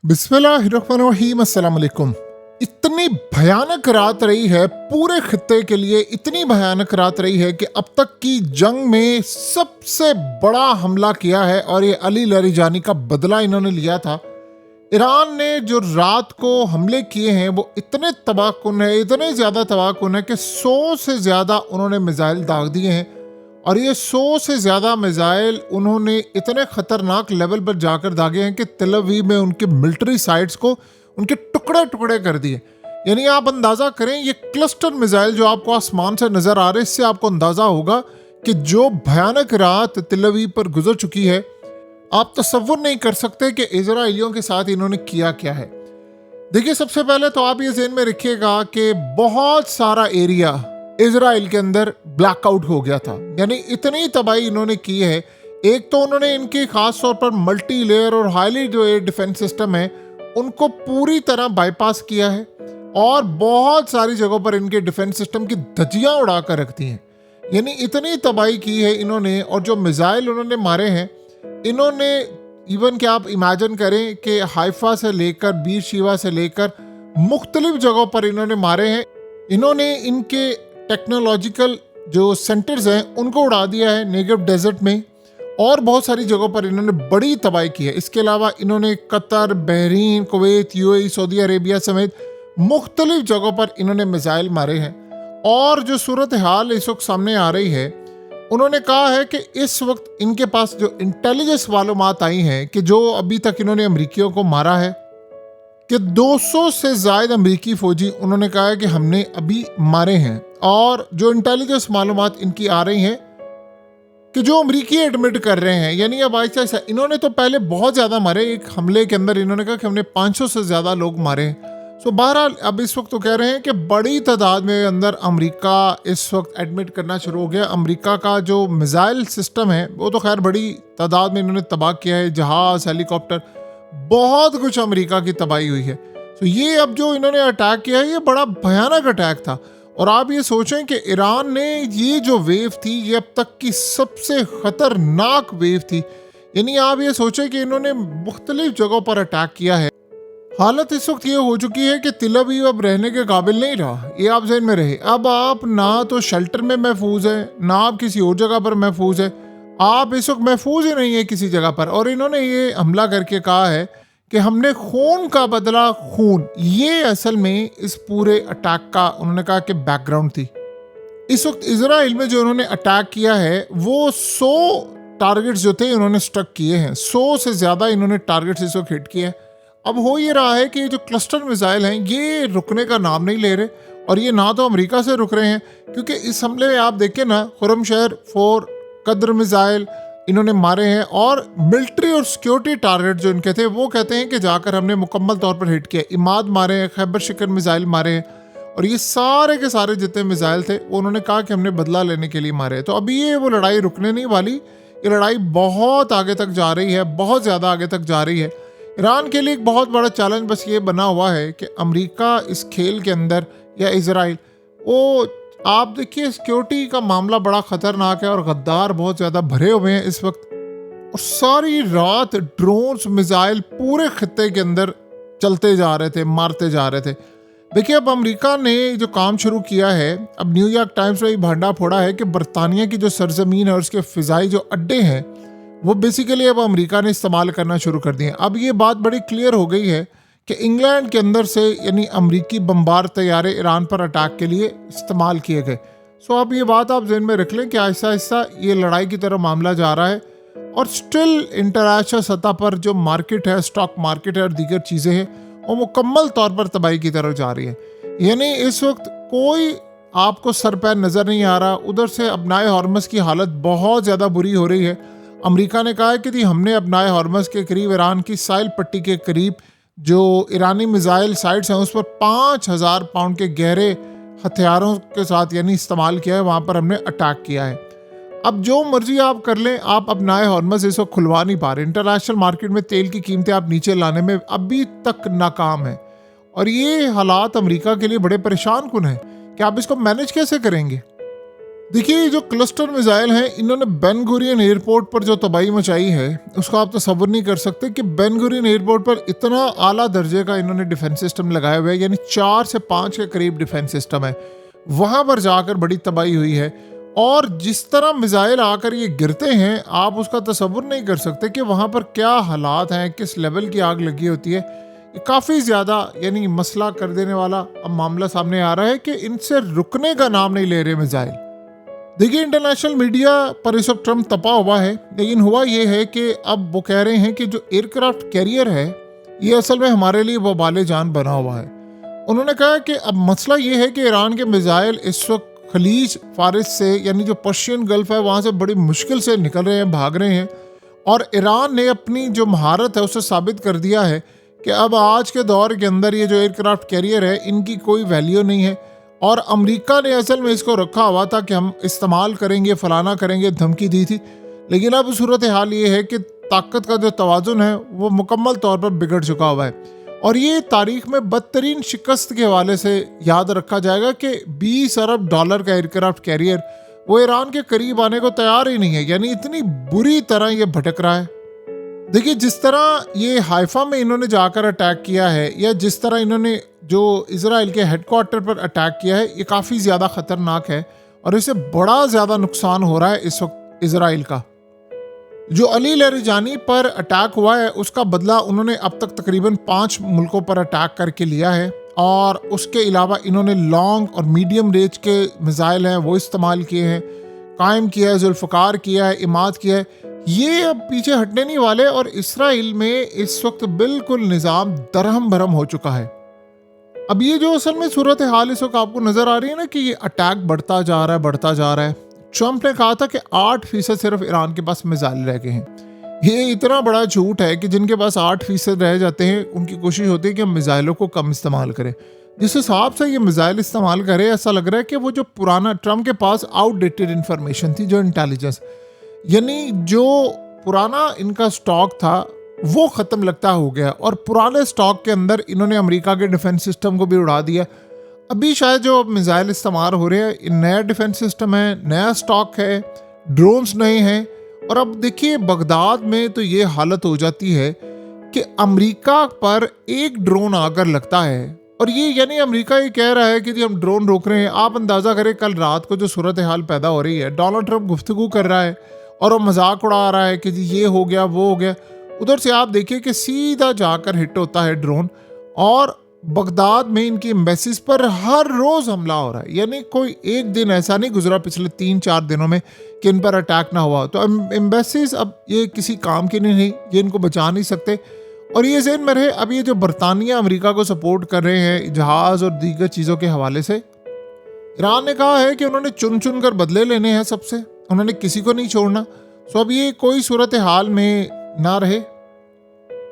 बिस्मिल्लाहिर्रहमानिर्रहीम, अस्सलाम वालेकुम। इतनी भयानक रात रही है पूरे खित्ते के लिए, इतनी भयानक रात रही है कि अब तक की जंग में सबसे बड़ा हमला किया है और ये अली लारीजानी का बदला इन्होंने लिया था। ईरान ने जो रात को हमले किए हैं वो इतने तबाहकुन है, इतने ज़्यादा तबाहकुन है कि 100 से ज़्यादा उन्होंने मिसाइल दाग दिए हैं। और ये 100 से ज़्यादा मिसाइल उन्होंने इतने ख़तरनाक लेवल पर जाकर दागे हैं कि तेल अवीव में उनके मिलिट्री साइट्स को उनके टुकड़े टुकड़े कर दिए। यानी आप अंदाज़ा करें, ये क्लस्टर मिसाइल जो आपको आसमान से नज़र आ रहे हैं, इससे आपको अंदाज़ा होगा कि जो भयानक रात तेल अवीव पर गुजर चुकी है, आप तसव्वुर नहीं कर सकते कि इजराइलियों के साथ इन्होंने किया क्या है। देखिए, सबसे पहले तो आप ये ज़हन में रखिएगा कि बहुत सारा एरिया इजराइल के अंदर ब्लैकआउट हो गया था। यानी इतनी तबाही इन्होंने की है। एक तो उन्होंने इनके खास तौर पर मल्टी लेयर और हाईली जो एयर डिफेंस सिस्टम है उनको पूरी तरह बाईपास किया है और बहुत सारी जगहों पर इनके डिफेंस सिस्टम की धज्जियां उड़ा कर रख दी हैं। यानी इतनी तबाही की है इन्होंने। और जो मिसाइल उन्होंने मारे हैं, इन्होंने इवन कि आप इमेजिन करें कि हाइफा से लेकर बीर शिवा से लेकर मुख्तलिफ जगहों पर इन्होंने मारे हैं। इन्होंने इनके टेक्नोलॉजिकल जो सेंटर्स हैं उनको उड़ा दिया है नेगेव डेजर्ट में, और बहुत सारी जगहों पर इन्होंने बड़ी तबाही की है। इसके अलावा इन्होंने Qatar, Bahrain, Kuwait, UAE, Saudi Arabia समेत मुख्तलिफ जगहों पर इन्होंने मिसाइल मारे हैं। और जो सूरत हाल इस वक्त सामने आ रही है, उन्होंने कहा है कि इस वक्त इनके पास जो इंटेलिजेंस मालूमात आई हैं कि जो अभी तक इन्होंने अमरीकियों को मारा है कि 200 से ज़ायद अमरीकी फ़ौजी उन्होंने कहा है कि हमने अभी मारे हैं। और जो इंटेलिजेंस मालूमात इनकी आ रही हैं कि जो अमरीकी एडमिट कर रहे हैं, यानी अब ऐसा इन्होंने तो पहले बहुत ज़्यादा मारे। एक हमले के अंदर इन्होंने कहा कि हमने 500 से ज़्यादा लोग मारे हैं। सो बहरहाल अब इस वक्त तो कह रहे हैं कि बड़ी तादाद में अंदर अमेरिका इस वक्त एडमिट करना शुरू हो गया। अमेरिका का जो मिसाइल सिस्टम है वो तो खैर बड़ी तादाद में इन्होंने तबाह किया है, जहाज़, हेलीकॉप्टर, बहुत कुछ अमेरिका की तबाही हुई है। तो ये अब जो इन्होंने अटैक किया है ये बड़ा भयानक अटैक था। और आप ये सोचें कि ईरान ने ये जो वेव थी ये अब तक की सबसे ख़तरनाक वेव थी। यानी आप ये सोचें कि इन्होंने मुख्तलिफ जगहों पर अटैक किया है। हालत इस वक्त ये हो चुकी है कि तेल अवीव अब रहने के काबिल नहीं रहा। ये आप ज़हन में रहे। अब आप ना तो शेल्टर में महफूज है, ना आप किसी और जगह पर महफूज है। आप इस वक्त महफूज ही नहीं है किसी जगह पर। और इन्होंने ये हमला करके कहा है कि हमने खून का बदला खून। ये असल में इस पूरे अटैक का उन्होंने कहा कि बैकग्राउंड थी। इस वक्त इजराइल में जो उन्होंने अटैक किया है वो 100 टारगेट्स जो थे उन्होंने स्ट्रक किए हैं। 100 से ज़्यादा इन्होंने टारगेट्स इस वक्त हिट किए हैं। अब हो ये रहा है कि ये जो क्लस्टर मिसाइल हैं ये रुकने का नाम नहीं ले रहे, और ये ना तो अमेरिका से रुक रहे हैं, क्योंकि इस हमले में आप देखें ना, खुरमशहर 4, कद्र मिसाइल इन्होंने मारे हैं। और मिलिट्री और सिक्योरिटी टारगेट जो इनके थे वो कहते हैं कि जाकर हमने मुकम्मल तौर पर हिट किया। इमाद मारे हैं, खैबर शिकन मिसाइल मारे हैं, और ये सारे के सारे जितने मिसाइल थे वो उन्होंने कहा कि हमने बदला लेने के लिए मारे हैं। तो अभी ये वो लड़ाई रुकने नहीं वाली। ये लड़ाई बहुत आगे तक जा रही है, बहुत ज़्यादा आगे तक जा रही है। ईरान के लिए एक बहुत बड़ा चैलेंज बस ये बना हुआ है कि अमेरिका इस खेल के अंदर या इजराइल, वो आप देखिए सिक्योरिटी का मामला बड़ा ख़तरनाक है और गद्दार बहुत ज़्यादा भरे हुए हैं इस वक्त। और सारी रात ड्रोन्स, मिसाइल पूरे खित्ते के अंदर चलते जा रहे थे, मारते जा रहे थे। देखिए, अब अमेरिका ने जो काम शुरू किया है, अब न्यूयॉर्क टाइम्स में भांडा फोड़ा है कि बरतानिया की जो सरजमीन है और उसके फ़िज़ाई जो अड्डे हैं वो बेसिकली अब अमेरिका ने इस्तेमाल करना शुरू कर दिए। अब ये बात बड़ी क्लियर हो गई है कि इंग्लैंड के अंदर से यानी अमेरिकी बम्बार तैयारे ईरान पर अटैक के लिए इस्तेमाल किए गए। सो अब ये बात आप ज़हन में रख लें कि आहिस्ता आहिस्ता ये लड़ाई की तरफ मामला जा रहा है। और स्टिल इंटरनेशनल सतह पर जो मार्केट है, स्टॉक मार्केट है और दीगर चीज़ें हैं, वो मुकम्मल तौर पर तबाही की तरफ जा रही है। यानी इस वक्त कोई आपको सर पैर नज़र नहीं आ रहा। उधर से अपनाए हॉर्मस की हालत बहुत ज़्यादा बुरी हो रही है। अमेरिका ने कहा है कि हमने अपनाए हॉर्मस के करीब, ईरान की साहिल पट्टी के करीब जो ईरानी मिसाइल साइट्स हैं उस पर 5000 पाउंड के गहरे हथियारों के साथ यानी इस्तेमाल किया है, वहाँ पर हमने अटैक किया है। अब जो मर्जी आप कर लें, आप अपनाए हॉर्मस इस वक्त खुलवा नहीं पा रहे। इंटरनेशनल मार्केट में तेल की कीमतें आप नीचे लाने में अभी तक नाकाम है। और ये हालात अमेरिका के लिए बड़े परेशान कुन हैं कि आप इसको मैनेज कैसे करेंगे। देखिए, ये जो क्लस्टर मिसाइल हैं, इन्होंने बेन गुरियन एयरपोर्ट पर जो तबाही मचाई है उसका आप तसव्वुर नहीं कर सकते कि बेन गुरियन एयरपोर्ट पर इतना आला दर्जे का इन्होंने डिफेंस सिस्टम लगाया हुआ है, यानी 4 से 5 के करीब डिफेंस सिस्टम है। वहां पर जाकर बड़ी तबाही हुई है और जिस तरह मिसाइल आकर ये गिरते हैं, आप उसका तसव्वुर नहीं कर सकते कि वहां पर क्या हालात हैं, किस लेवल की आग लगी होती है। ये काफ़ी ज़्यादा यानी मसला कर देने वाला अब मामला सामने आ रहा है कि इनसे रुकने का नाम नहीं ले रहे मिसाइल। देखिए, इंटरनेशनल मीडिया पर इस वक्त ट्रम्प तपा हुआ है, लेकिन हुआ ये है कि अब वो कह रहे हैं कि जो एयरक्राफ्ट कैरियर है ये असल में हमारे लिए वबाले जान बना हुआ है। उन्होंने कहा कि अब मसला ये है कि ईरान के मिसाइल इस वक्त खलीज फारिस से यानी जो पर्शियन गल्फ है वहाँ से बड़ी मुश्किल से निकल रहे हैं, भाग रहे हैं, और ईरान ने अपनी जो महारत है उसे साबित कर दिया है कि अब आज के दौर के अंदर ये जो एयरक्राफ्ट कैरियर है इनकी कोई वैल्यू नहीं है। और अमेरिका ने असल में इसको रखा हुआ था कि हम इस्तेमाल करेंगे, फलाना करेंगे, धमकी दी थी, लेकिन अब सूरत हाल ये है कि ताकत का जो तवाज़ुन है वो मुकम्मल तौर पर बिगड़ चुका हुआ है। और ये तारीख में बदतरीन शिकस्त के हवाले से याद रखा जाएगा कि 20 अरब डॉलर का एयरक्राफ्ट कैरियर वो ईरान के करीब आने को तैयार ही नहीं है, यानी इतनी बुरी तरह ये भटक रहा है। देखिए, जिस तरह ये हाइफा में इन्होंने जाकर अटैक किया है या जिस तरह इन्होंने जो इजराइल के हेडक्वार्टर पर अटैक किया है, ये काफ़ी ज़्यादा ख़तरनाक है और इससे बड़ा ज़्यादा नुकसान हो रहा है इस वक्त इजराइल का। जो अली लरिजानी पर अटैक हुआ है उसका बदला उन्होंने अब तक तकरीबन 5 मुल्कों पर अटैक करके लिया है, और उसके अलावा इन्होंने लॉन्ग और मीडियम रेंज के मिसाइल हैं वो इस्तेमाल किए हैं, कायम किया है, जुल्फ़कार किया है, इमाद किया है। ये अब पीछे हटने नहीं वाले और इसराइल में इस वक्त बिल्कुल निज़ाम दरहम भरम हो चुका है। अब ये जो असल में सूरत हाल इस वक्त आपको नज़र आ रही है ना कि ये अटैक बढ़ता जा रहा है, बढ़ता जा रहा है। ट्रंप ने कहा था कि 8% सिर्फ ईरान के पास मिसाइल रह गए हैं। ये इतना बड़ा झूठ है कि जिनके पास 8% रह जाते हैं उनकी कोशिश होती है कि हम मिसाइलों को कम इस्तेमाल करें। जिस हिसाब से ये मिसाइल इस्तेमाल करे, ऐसा लग रहा है कि वो जो पुराना ट्रंप के पास आउटडेटेड इंफॉर्मेशन थी, जो इंटेलिजेंस यानी जो पुराना इनका स्टॉक था वो ख़त्म लगता हो गया, और पुराने स्टॉक के अंदर इन्होंने अमेरिका के डिफेंस सिस्टम को भी उड़ा दिया। अभी शायद जो मिसाइल इस्तेमाल हो रहे हैं, नया डिफेंस सिस्टम है, नया स्टॉक है, ड्रोन्स नए हैं। और अब देखिए, बगदाद में तो ये हालत हो जाती है कि अमेरिका पर एक ड्रोन आकर लगता है, और ये यानी अमेरिका ये कह रहा है कि जी हम ड्रोन रोक रहे हैं। आप अंदाज़ा करें कल रात को जो सूरत हाल पैदा हो रही है, डोनाल्ड ट्रंप गुफ्तगू कर रहा है और वो मजाक उड़ा रहा है कि जी ये हो गया, वो हो गया। उधर से आप देखिए कि सीधा जाकर हिट होता है ड्रोन, और बगदाद में इनकी एम्बेसीज पर हर रोज़ हमला हो रहा है। यानी कोई एक दिन ऐसा नहीं गुजरा पिछले 3-4 दिनों में कि इन पर अटैक ना हुआ। तो एम्बेसीज अब ये किसी काम की नहीं, ये इनको बचा नहीं सकते। और ये ज़हन में रहे, अब ये जो बरतानिया अमेरिका को सपोर्ट कर रहे हैं जहाज़ और दीगर चीज़ों के हवाले से, ईरान ने कहा है कि उन्होंने चुन चुन कर बदले लेने हैं सबसे, उन्होंने किसी को नहीं छोड़ना। सो अब ये कोई सूरत हाल में ना रहे।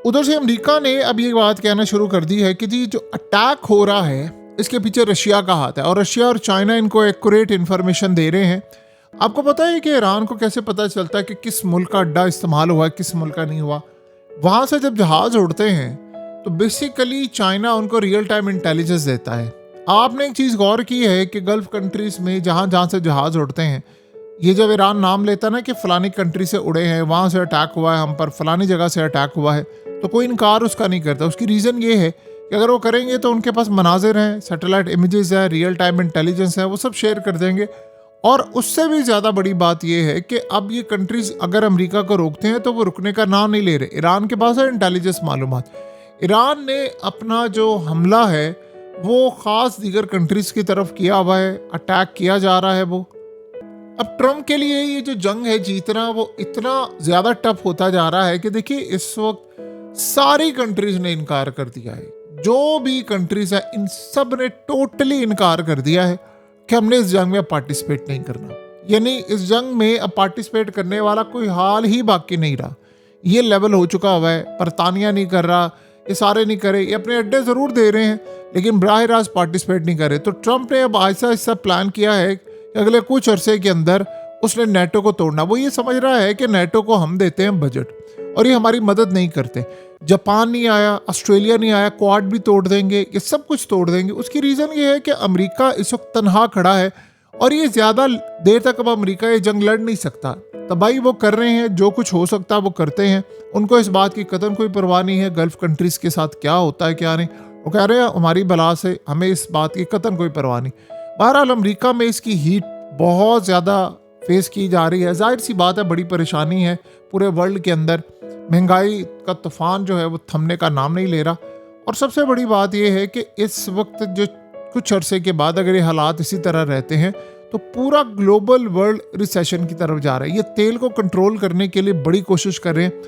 उधर से अमेरिका ने अब ये बात कहना शुरू कर दी है कि जी जो अटैक हो रहा है इसके पीछे रशिया का हाथ है, और रशिया और चाइना इनको एक्यूरेट इन्फॉर्मेशन दे रहे हैं। आपको पता है कि ईरान को कैसे पता चलता है कि किस मुल्क का अड्डा इस्तेमाल हुआ है, किस मुल्क का नहीं हुआ? वहाँ से जब जहाज़ उड़ते हैं तो बेसिकली चाइना उनको रियल टाइम इंटेलिजेंस देता है। आपने एक चीज़ गौर की है कि गल्फ़ कंट्रीज़ में जहाँ जहाँ से जहाज़ उड़ते हैं, ये जब ईरान नाम लेता है ना कि फ़लानी कंट्री से उड़े हैं, वहाँ से अटैक हुआ है, हम पर फ़लानी जगह से अटैक हुआ है, तो कोई इनकार उसका नहीं करता। उसकी रीज़न ये है कि अगर वो करेंगे तो उनके पास मनाजिर हैं, सैटेलाइट इमेजेस है, रियल टाइम इंटेलिजेंस है, वो सब शेयर कर देंगे। और उससे भी ज़्यादा बड़ी बात यह है कि अब ये कंट्रीज़ अगर अमेरिका को रोकते हैं तो वो रुकने का नाम नहीं ले रहे। ईरान के पास है इंटेलिजेंस मालूमात। ईरान ने अपना जो हमला है वो ख़ास दीगर कंट्रीज़ की तरफ किया हुआ है, अटैक किया जा रहा है वो। अब ट्रम्प के लिए ये जो जंग है जीतना वो इतना ज़्यादा टफ होता जा रहा है कि देखिए इस वक्त सारी कंट्रीज़ ने इनकार कर दिया है। जो भी कंट्रीज़ है इन सब ने टोटली इनकार कर दिया है कि हमने इस जंग में पार्टिसिपेट नहीं करना। यानी इस जंग में अब पार्टिसिपेट करने वाला कोई हाल ही बाकी नहीं रहा। ये लेवल हो चुका हुआ है। बरतानिया नहीं कर रहा, ये सारे नहीं करे, ये अपने अड्डे ज़रूर दे रहे हैं लेकिन बराह रास्त पार्टिसिपेट नहीं कर रहे। तो ट्रंप ने अब आहिस्ता आहिस्ता प्लान किया है कि अगले कुछ अरसे के अंदर उसने नेटो को तोड़ना। वो ये समझ रहा है कि नेटो को हम देते हैं बजट और ये हमारी मदद नहीं करते। जापान नहीं आया, ऑस्ट्रेलिया नहीं आया, क्वाड भी तोड़ देंगे, ये सब कुछ तोड़ देंगे। उसकी रीज़न ये है कि अमेरिका इस वक्त तनहा खड़ा है और ये ज़्यादा देर तक अब अमेरिका ये जंग लड़ नहीं सकता। तबाही वो कर रहे हैं, जो कुछ हो सकता है वो करते हैं। उनको इस बात की कतई कोई परवाह नहीं है गल्फ़ कंट्रीज़ के साथ क्या होता है क्या नहीं। वो कह रहे हैं हमारी बला से हमें इस बात की कतई कोई परवाह नहीं। बहरहाल अमेरिका में इसकी हीट बहुत ज़्यादा फेस की जा रही है। जाहिर सी बात है, बड़ी परेशानी है पूरे वर्ल्ड के अंदर। महंगाई का तूफान जो है वो थमने का नाम नहीं ले रहा। और सबसे बड़ी बात यह है कि इस वक्त जो कुछ अरसे के बाद अगर ये हालात इसी तरह रहते हैं तो पूरा ग्लोबल वर्ल्ड रिसेशन की तरफ जा रहा है। ये तेल को कंट्रोल करने के लिए बड़ी कोशिश कर रहे हैं,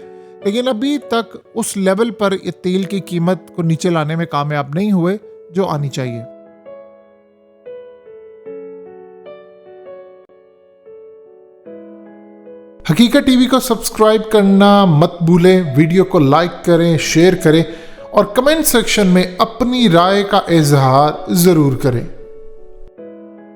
लेकिन अभी तक उस लेवल पर ये तेल की कीमत को नीचे लाने में कामयाब नहीं हुए जो आनी चाहिए। हकीकत टीवी को सब्सक्राइब करना मत भूलें, वीडियो को लाइक करें, शेयर करें और कमेंट सेक्शन में अपनी राय का इजहार ज़रूर करें।